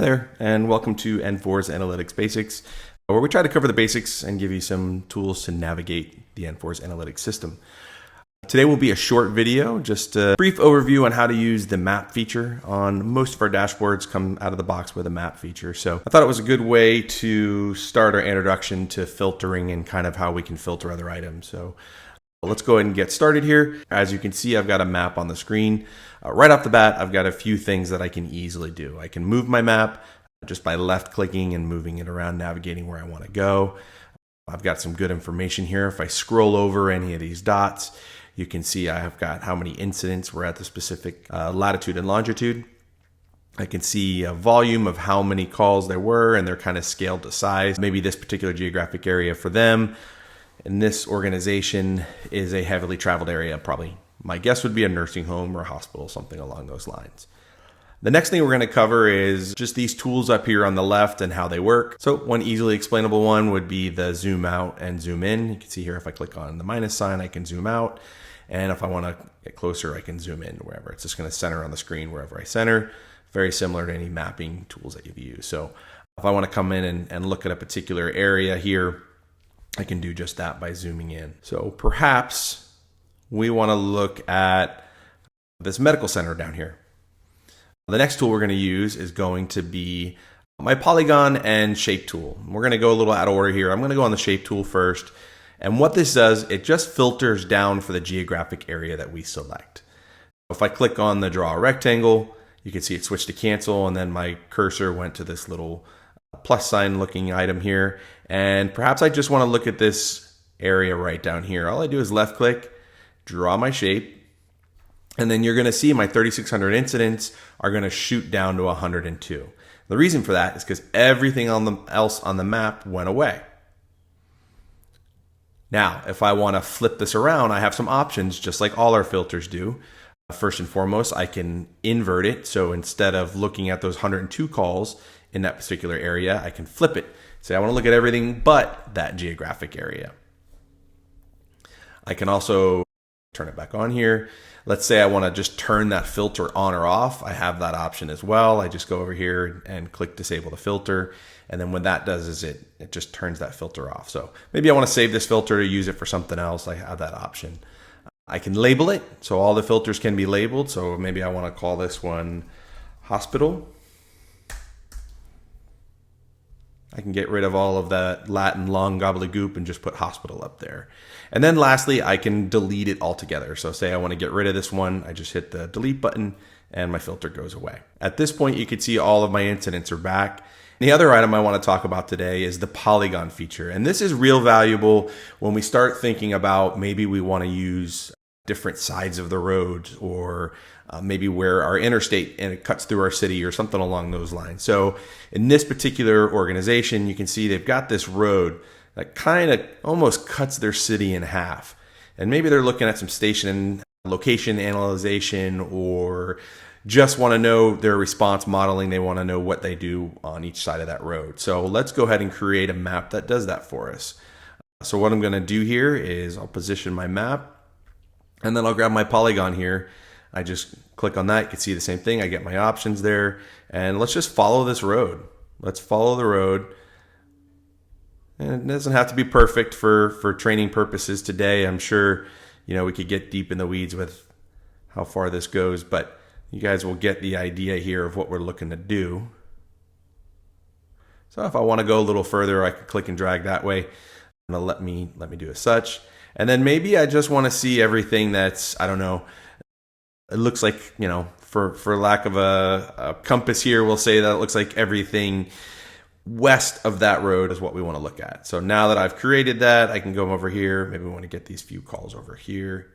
there, and welcome to NFORS Analytics Basics, where we try to cover the basics and give you some tools to navigate the NFORS Analytics system. Today will be a short video, just a brief overview on how to use the map feature. On most of our dashboards come out of the box with a map feature, so I thought it was a good way to start our introduction to filtering and kind of how we can filter other items. So let's go ahead and get started here. As you can see, I've got a map on the screen. Right off the bat, I've got a few things that I can easily do. I can move my map just by left clicking and moving it around, navigating where I want to go. I've got some good information here. If I scroll over any of these dots, you can see I've got how many incidents were at the specific latitude and longitude. I can see a volume of how many calls there were, and they're kind of scaled to size. Maybe this particular geographic area for them in this organization is a heavily traveled area. Probably my guess would be a nursing home or a hospital, something along those lines. The next thing we're going to cover is just these tools up here on the left and how they work. So one easily explainable one would be the zoom out and zoom in. You can see here if I click on the minus sign, I can zoom out. And if I want to get closer, I can zoom in wherever. It's just going to center on the screen wherever I center. Very similar to any mapping tools that you've used. So if I want to come in and look at a particular area here, I can do just that by zooming in. So perhaps we want to look at this medical center down here. The next tool we're going to use is going to be my polygon and shape tool. We're going to go a little out of order here. I'm going to go on the shape tool first. And what this does, it just filters down for the geographic area that we select. If I click on the draw a rectangle, you can see it switched to cancel, and then my cursor went to this little plus sign looking item here. And perhaps I just want to look at this area right down here. All I do is left click, draw my shape, and then you're going to see my 3,600 incidents are going to shoot down to 102. The reason for that is because everything else on the map went away. Now, if I want to flip this around, I have some options, just like all our filters do. First and foremost, I can invert it. So instead of looking at those 102 calls in that particular area, I can flip it. Say I want to look at everything but that geographic area. I can also turn it back on here. Let's say I want to just turn that filter on or off. I have that option as well. I just go over here and click disable the filter. And then what that does is it just turns that filter off. So maybe I want to save this filter to use it for something else. I have that option. I can label it. So all the filters can be labeled. So maybe I want to call this one hospital. I can get rid of all of that Latin long gobbledygook and just put hospital up there. And then lastly, I can delete it altogether. So say I want to get rid of this one, I just hit the delete button and my filter goes away. At this point, you can see all of my incidents are back. The other item I want to talk about today is the polygon feature. And this is real valuable when we start thinking about maybe we want to use different sides of the road, or maybe where our interstate and it cuts through our city or something along those lines. So in this particular organization, you can see they've got this road that kind of almost cuts their city in half. And maybe they're looking at some station location analyzation, or just want to know their response modeling. They want to know what they do on each side of that road. So let's go ahead and create a map that does that for us. So what I'm going to do here is I'll position my map, and then I'll grab my polygon here. I just click on that. You can see the same thing. I get my options there. And let's just follow this road. Let's follow the road. And it doesn't have to be perfect for training purposes today. I'm sure, we could get deep in the weeds with how far this goes, but you guys will get the idea here of what we're looking to do. So if I want to go a little further, I can click and drag that way. And let me do as such. And then maybe I just want to see everything that's, I don't know, it looks like, for lack of a compass here, we'll say that it looks like everything west of that road is what we want to look at. So now that I've created that, I can go over here. Maybe we want to get these few calls over here.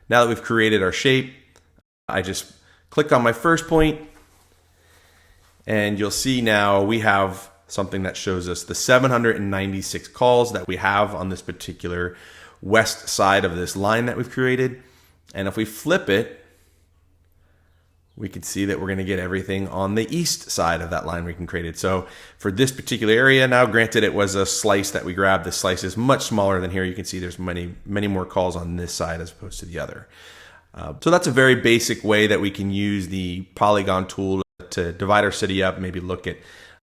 Now that we've created our shape, I just click on my first point, and you'll see now we have something that shows us the 796 calls that we have on this particular west side of this line that we've created. And if we flip it, we can see that we're going to get everything on the east side of that line we can created. So for this particular area, now granted it was a slice that we grabbed. The slice is much smaller than here. You can see there's many more calls on this side as opposed to the other. So that's a very basic way that we can use the polygon tool to divide our city up, maybe look at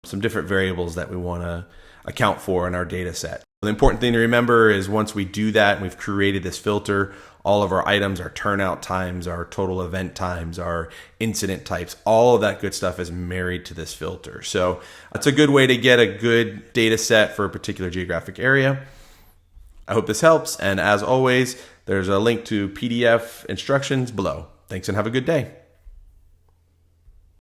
some different variables that we want to account for in our data set. The important thing to remember is once we do that and we've created this filter, all of our items, our turnout times, our total event times, our incident types, all of that good stuff is married to this filter. So it's a good way to get a good data set for a particular geographic area. I hope this helps. And as always, there's a link to PDF instructions below. Thanks and have a good day.